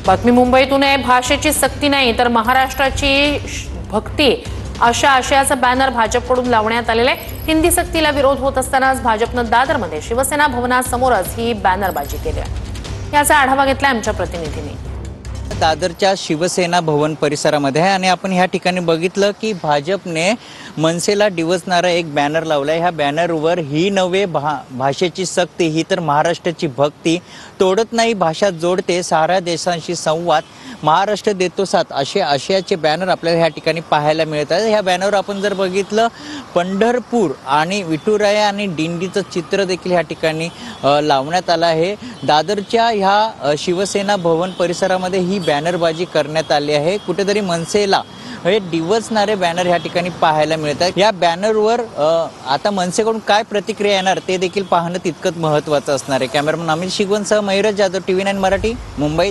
बातमी मुंबईतून आहे। भाषेची सक्ती नाही तर महाराष्ट्राची भक्ती अशा आशयाचा बॅनर भाजपकडून लावण्यात आलेला आहे। हिंदी सक्तीला विरोध होत असतानाच भाजपनं दादरमध्ये शिवसेना भवनासमोरच ही बॅनरबाजी केली आहे। याचा आढावा घेतला आमच्या प्रतिनिधींनी। दादरच्या शिवसेना भवन परिसरामध्ये आहे आणि आपण ह्या ठिकाणी बघितलं की भाजपने मनसेला डिवचणारा एक बॅनर लावलाय। ह्या बॅनरवर ही नवे भाषेची सक्ती ही तर महाराष्ट्राची भक्ती, तोडत नाही भाषा जोडते, साऱ्या देशांशी संवाद, महाराष्ट्र देतो साथ, असे आशयाचे बॅनर आपल्याला ह्या ठिकाणी पाहायला मिळतात। ह्या बॅनरवर आपण जर बघितलं पंढरपूर आणि विठुराया आणि दिंडीचं चित्र देखील ह्या ठिकाणी लावण्यात आलं आहे। दादरच्या ह्या शिवसेना भवन परिसरामध्ये ही बॅनरबाजी करण्यात आली आहे। कुठेतरी मनसेला हे डिवचणारे बॅनर ह्या ठिकाणी पाहायला मिळतात। या बॅनरवर आता मनसेकडून काय प्रतिक्रिया येणार ते देखील पाहणं तितकंच महत्त्वाचं असणार आहे। कॅमेरामन अमित शिगवणसह मयूरज जाधव, TV9 मराठी, मुंबई।